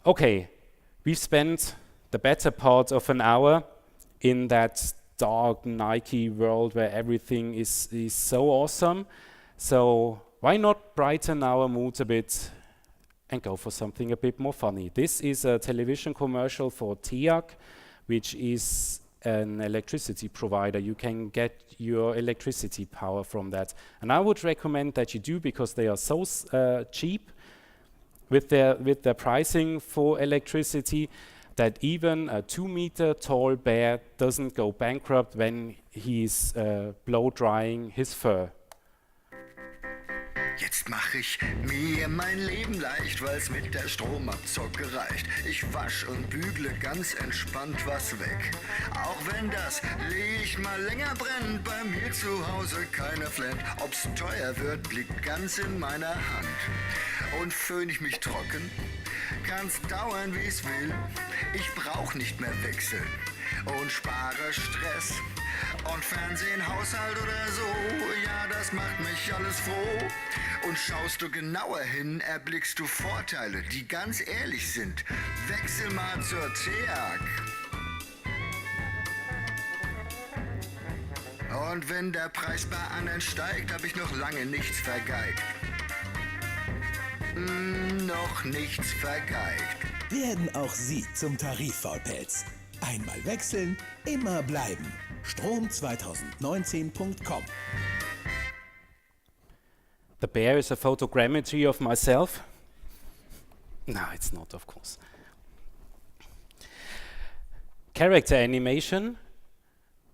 Okay, we've spent the better part of an hour in that dark Nike world where everything is so awesome. So why not brighten our mood a bit and go for something a bit more funny? This is a television commercial for Teag, which is an electricity provider. You can get your electricity power from that. And I would recommend that you do, because they are so cheap with their pricing for electricity, that even a 2-meter tall bear doesn't go bankrupt when he's blow drying his fur. Jetzt mach ich mir mein Leben leicht, weil's mit der Stromabzocke reicht. Ich wasch und bügle ganz entspannt was weg. Auch wenn das Licht mal länger brennt, bei mir zu Hause keiner flennt. Ob's teuer wird, liegt ganz in meiner Hand. Und föhn ich mich trocken, kann's dauern wie's will. Ich brauch nicht mehr wechseln und spare Stress. Und Fernsehen, Haushalt oder so, ja, das macht mich alles froh. Und schaust du genauer hin, erblickst du Vorteile, die ganz ehrlich sind. Wechsel mal zur Teag. Und wenn der Preis bei anderen steigt, hab ich noch lange nichts vergeigt. Noch nichts vergeigt. Werden auch Sie zum Tariffaulpelz. Einmal wechseln, immer bleiben. Strom2019.com. The bear is a photogrammetry of myself. No, it's not, of course. Character animation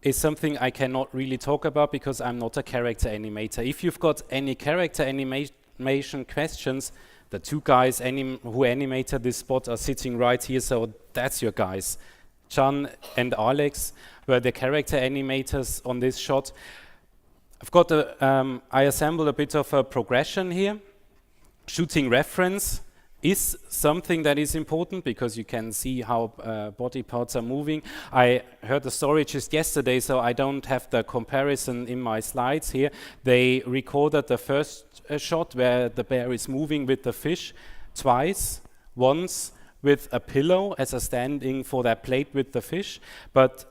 is something I cannot really talk about because I'm not a character animator. If you've got any character animation questions, the two guys who animated this spot are sitting right here, so that's your guys. John and Alex were the character animators on this shot. I've got I assembled a bit of a progression here. Shooting reference is something that is important because you can see how body parts are moving. I heard the story just yesterday, so I don't have the comparison in my slides here. They recorded the first shot where the bear is moving with the fish twice, once with a pillow as a standing for that plate with the fish, but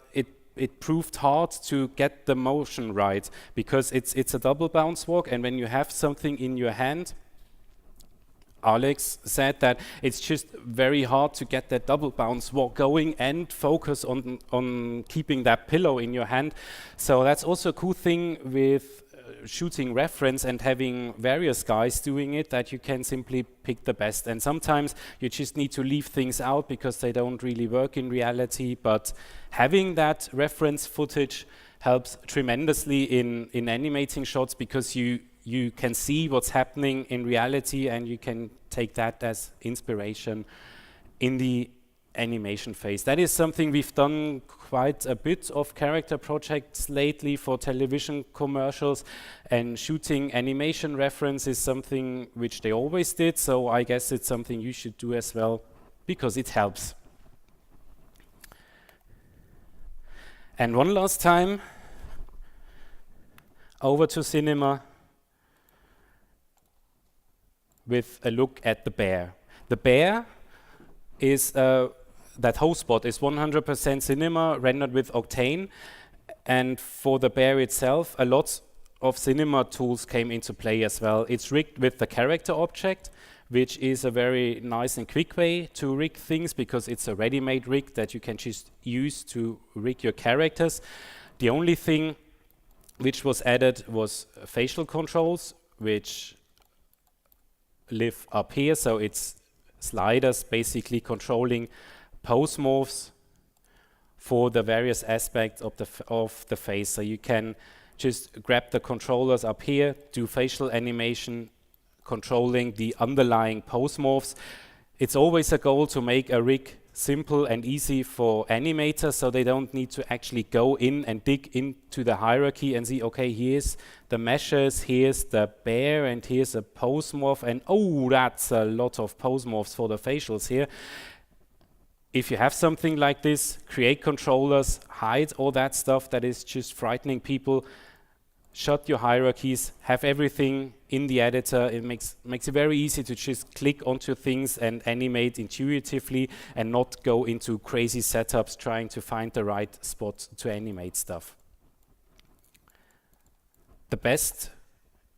it proved hard to get the motion right because it's a double bounce walk, and when you have something in your hand, Alex said that it's just very hard to get that double bounce walk going and focus on keeping that pillow in your hand. So that's also a cool thing with shooting reference and having various guys doing it, that you can simply pick the best. And sometimes you just need to leave things out because they don't really work in reality, but having that reference footage helps tremendously in animating shots because you can see what's happening in reality and you can take that as inspiration in the animation phase. That is something we've done quite a bit of character projects lately for television commercials, and shooting animation reference is something which they always did, so I guess it's something you should do as well because it helps. And one last time, over to cinema with a look at the bear. The bear is that whole spot is 100% cinema rendered with Octane, and for the bear itself, a lot of cinema tools came into play as well. It's rigged with the character object, which is a very nice and quick way to rig things because it's a ready-made rig that you can just use to rig your characters. The only thing which was added was facial controls, which live up here, so it's sliders basically controlling pose morphs for the various aspects of the face. So you can just grab the controllers up here, do facial animation, controlling the underlying pose morphs. It's always a goal to make a rig simple and easy for animators, so they don't need to actually go in and dig into the hierarchy and see, okay, here's the meshes, here's the bear, and here's a pose morph, and oh, that's a lot of pose morphs for the facials here. If you have something like this, create controllers, hide all that stuff that is just frightening people. shut your hierarchies, have everything in the editor. It makes it very easy to just click onto things and animate intuitively and not go into crazy setups trying to find the right spot to animate stuff. The best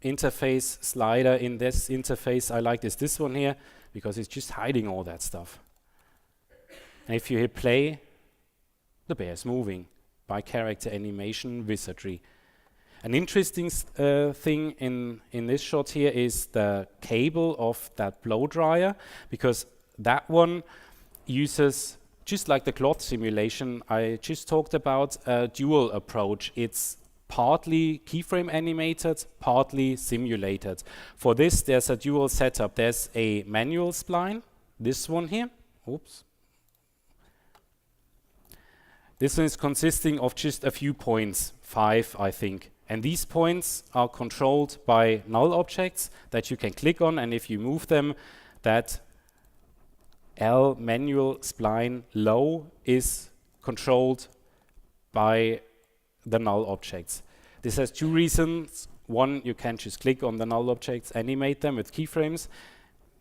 interface slider in this interface I like is this one here, because it's just hiding all that stuff. And if you hit play, the bear is moving by character animation wizardry. An interesting thing in this shot here is the cable of that blow dryer, because that one uses, just like the cloth simulation I just talked about, a dual approach. It's partly keyframe animated, partly simulated. For this, there's a dual setup. There's a manual spline, this one here. Oops. This one is consisting of just a few points, 5, I think. And these points are controlled by null objects that you can click on, and if you move them, that L manual spline low is controlled by the null objects. This has 2 reasons. One, you can just click on the null objects, animate them with keyframes.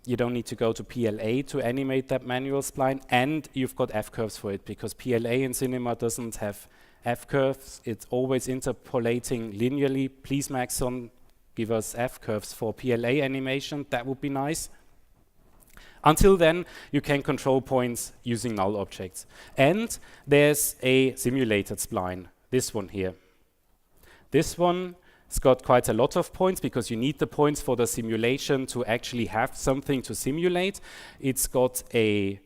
You don't need to go to PLA to animate that manual spline, and you've got F-curves for it, because PLA in Cinema doesn't have F-curves. It's always interpolating linearly. Please, Maxon, give us F-curves for PLA animation. That would be nice. Until then, you can control points using null objects. And there's a simulated spline, this one here. This one has got quite a lot of points, because you need the points for the simulation to actually have something to simulate. It's got a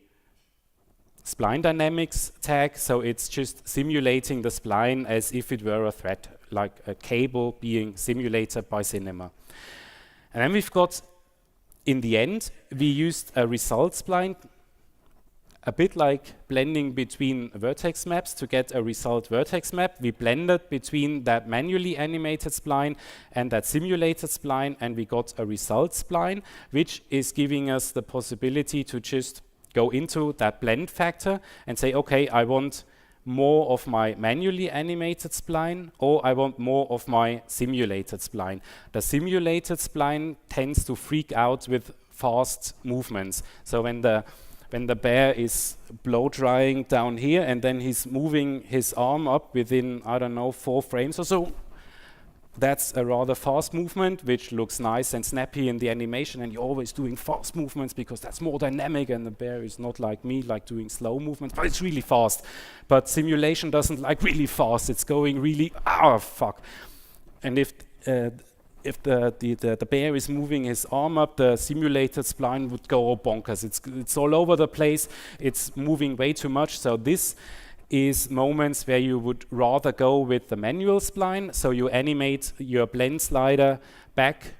spline dynamics tag, so it's just simulating the spline as if it were a thread, like a cable being simulated by Cinema. And then we've got, in the end, we used a result spline, a bit like blending between vertex maps to get a result vertex map. We blended between that manually animated spline and that simulated spline, and we got a result spline, which is giving us the possibility to just go into that blend factor and say, okay, I want more of my manually animated spline, or I want more of my simulated spline. The simulated spline tends to freak out with fast movements. So when the bear is blow drying down here and then he's moving his arm up within, I don't know, 4 frames or so, that's a rather fast movement, which looks nice and snappy in the animation, and you're always doing fast movements because that's more dynamic, and the bear is not like me, like doing slow movements, but it's really fast. But simulation doesn't like really fast, it's going really, fuck. And if the bear is moving his arm up, the simulated spline would go all bonkers. It's all over the place, it's moving way too much, so this is moments where you would rather go with the manual spline. So you animate your blend slider back.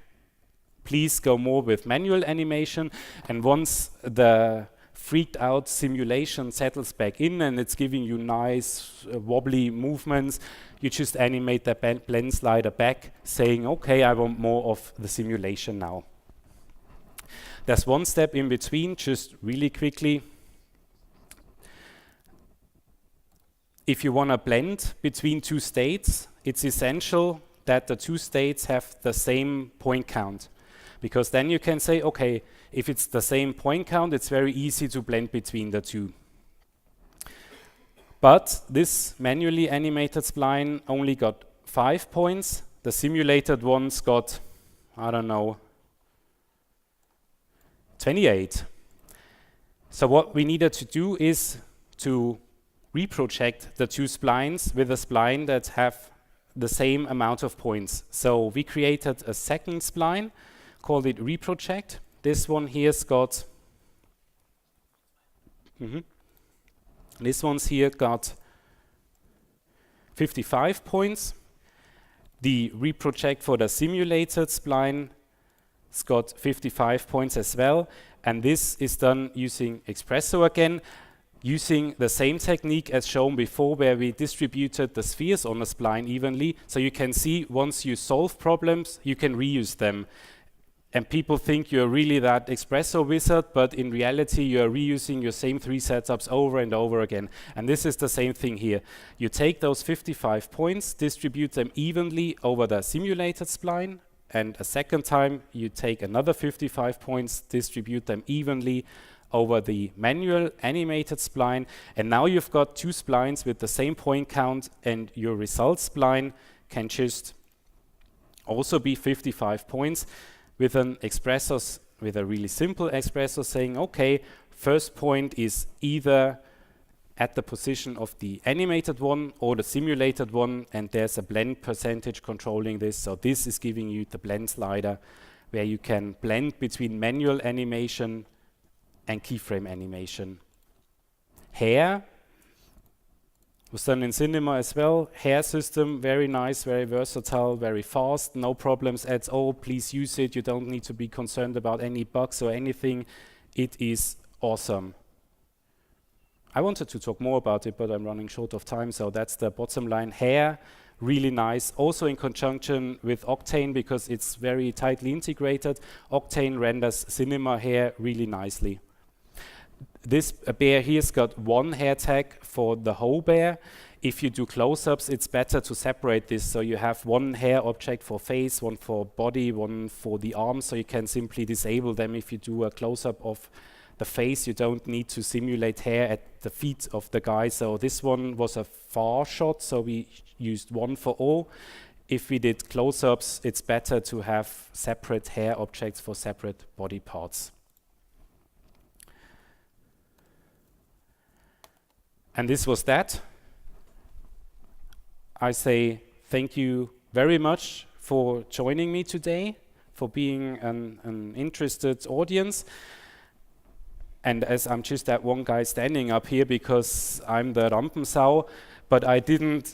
Please go more with manual animation. And once the freaked out simulation settles back in and it's giving you nice wobbly movements, you just animate the blend slider back, saying, okay, I want more of the simulation now. There's one step in between, just really quickly. If you want to blend between 2 states, it's essential that the 2 states have the same point count. Because then you can say, okay, if it's the same point count, it's very easy to blend between the 2. But this manually animated spline only got 5 points. The simulated ones got, I don't know, 28. So what we needed to do is to reproject the 2 splines with a spline that have the same amount of points. So we created a second spline, called it reproject. This one here's got, this one's here got 55 points. The reproject for the simulated spline has got 55 points as well. And this is done using Espresso again, using the same technique as shown before, where we distributed the spheres on the spline evenly. So you can see once you solve problems, you can reuse them. And people think you're really that espresso wizard, but in reality you're reusing your same 3 setups over and over again. And this is the same thing here. You take those 55 points, distribute them evenly over the simulated spline, and a second time you take another 55 points, distribute them evenly over the manual animated spline, and now you've got 2 splines with the same point count, and your result spline can just also be 55 points with an expressor, with a really simple expressor saying, okay, first point is either at the position of the animated one or the simulated one, and there's a blend percentage controlling this. So this is giving you the blend slider where you can blend between manual animation and keyframe animation. Hair was done in cinema as well. Hair system, very nice, very versatile, very fast, no problems at all. Please use it. You don't need to be concerned about any bugs or anything. It is awesome. I wanted to talk more about it, but I'm running short of time, so that's the bottom line. Hair, really nice. Also in conjunction with Octane, because it's very tightly integrated. Octane renders cinema hair really nicely. This bear here's got 1 hair tag for the whole bear. If you do close-ups, it's better to separate this, so you have 1 hair object for face, 1 for body, 1 for the arms, so you can simply disable them. If you do a close-up of the face, you don't need to simulate hair at the feet of the guy. So this one was a far shot, so we used 1 for all. If we did close-ups, it's better to have separate hair objects for separate body parts. And this was that. I say thank you very much for joining me today, for being an interested audience. And as I'm just that one guy standing up here because I'm the Rampensau, but I didn't,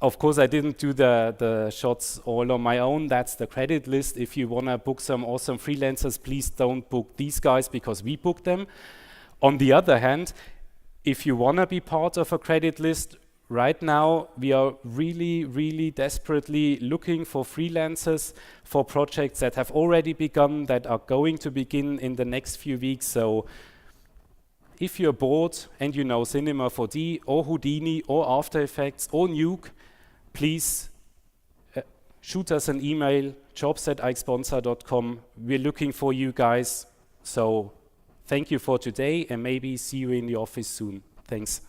of course I didn't do the shots all on my own. That's the credit list. If you wanna book some awesome freelancers, please don't book these guys because we booked them. On the other hand, if you want to be part of a credit list, right now we are really, really desperately looking for freelancers for projects that have already begun, that are going to begin in the next few weeks. So if you're bored and you know Cinema 4D or Houdini or After Effects or Nuke, please shoot us an email, jobs@aixsponza.com. We're looking for you guys. So thank you for today, and maybe see you in the office soon. Thanks.